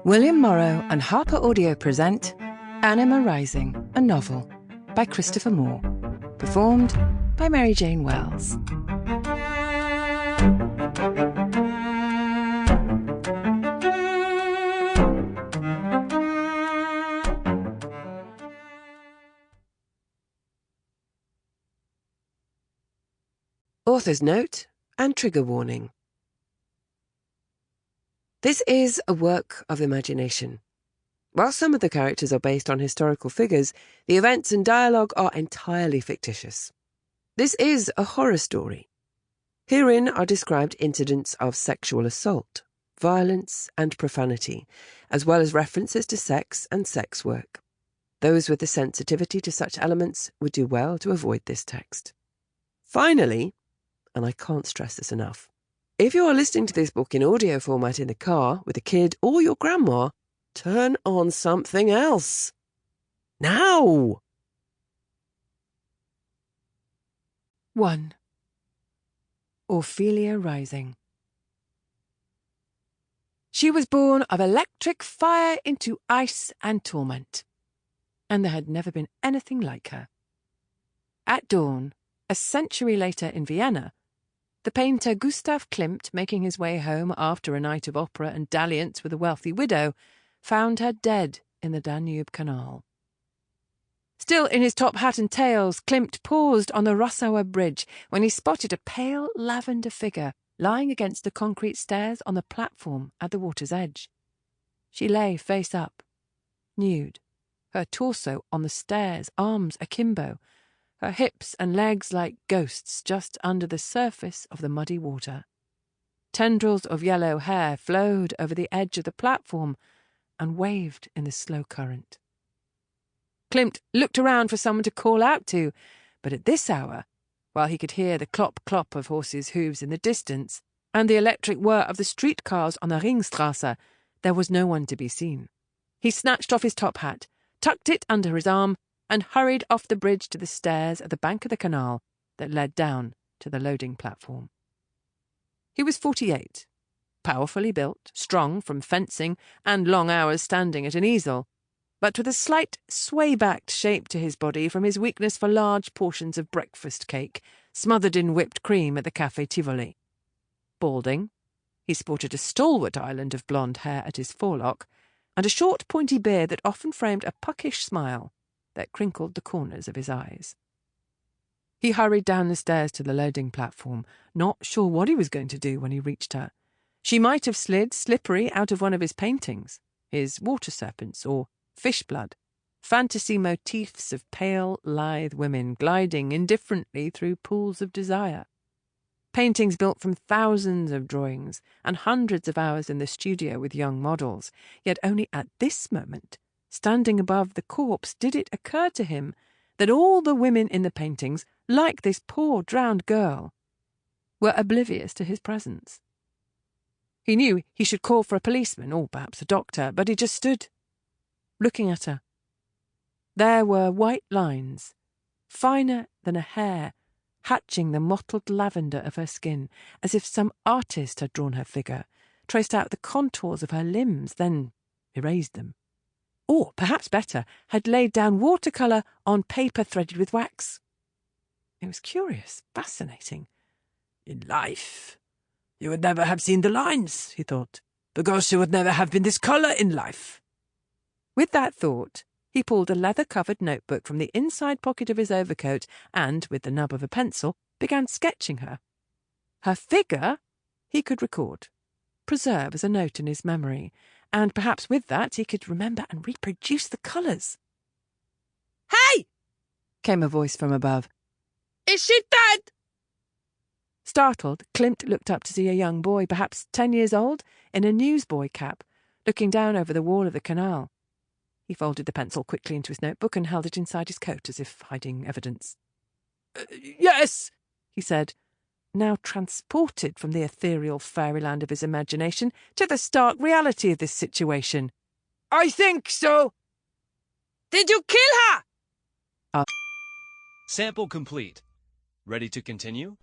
William Morrow and HarperAudio present Anima Rising, a novel by Christopher Moore, performed by Mary Jane Wells. Author's note and trigger warning. This is a work of imagination. While some of the characters are based on historical figures, the events and dialogue are entirely fictitious. This is a horror story. Herein are described incidents of sexual assault, violence and profanity, as well as references to sex and sex work. Those with the sensitivity to such elements would do well to avoid this text. Finally, and I can't stress this enough, if you are listening to this book in audio format in the car with a kid or your grandma, turn on something else. Now! 1. Ophelia Rising. She was born of electric fire into ice and torment, and there had never been anything like her. At dawn, a century later in Vienna, the painter Gustav Klimt, making his way home after a night of opera and dalliance with a wealthy widow, found her dead in the Danube canal. Still in his top hat and tails, Klimt paused on the Rossauer bridge when he spotted a pale lavender figure lying against the concrete stairs on the platform at the water's edge. She lay face up, nude, her torso on the stairs, arms akimbo, her hips and legs like ghosts just under the surface of the muddy water. Tendrils of yellow hair flowed over the edge of the platform and waved in the slow current. Klimt looked around for someone to call out to, but at this hour, while he could hear the clop-clop of horses' hooves in the distance and the electric whir of the streetcars on the Ringstrasse, there was no one to be seen. He snatched off his top hat, tucked it under his arm, and hurried off the bridge to the stairs at the bank of the canal that led down to the loading platform. He was 48, powerfully built, strong from fencing and long hours standing at an easel, but with a slight sway-backed shape to his body from his weakness for large portions of breakfast cake smothered in whipped cream at the Café Tivoli. Balding, he sported a stalwart island of blonde hair at his forelock and a short pointy beard that often framed a puckish smile that crinkled the corners of his eyes. He hurried down the stairs to the loading platform, not sure what he was going to do when he reached her. She might have slid slippery out of one of his paintings, his water serpents or fish blood, fantasy motifs of pale, lithe women gliding indifferently through pools of desire. Paintings built from thousands of drawings and hundreds of hours in the studio with young models, yet only at this moment, standing above the corpse, did it occur to him that all the women in the paintings, like this poor drowned girl, were oblivious to his presence. He knew he should call for a policeman, or perhaps a doctor, but he just stood, looking at her. There were white lines, finer than a hair, hatching the mottled lavender of her skin, as if some artist had drawn her figure, traced out the contours of her limbs, then erased them. Or, perhaps better, had laid down watercolour on paper threaded with wax. It was curious, fascinating. In life, you would never have seen the lines, he thought, because she would never have been this colour in life. With that thought, he pulled a leather-covered notebook from the inside pocket of his overcoat and, with the nub of a pencil, began sketching her. Her figure he could record, preserve as a note in his memory, and perhaps with that he could remember and reproduce the colours. "Hey!" came a voice from above. "Is she dead?" Startled, Klimt looked up to see a young boy, perhaps 10 years old, in a newsboy cap, looking down over the wall of the canal. He folded the pencil quickly into his notebook and held it inside his coat as if hiding evidence. Yes, he said, now transported from the ethereal fairyland of his imagination to the stark reality of this situation. "I think so. Did you kill her?" Sample complete. Ready to continue?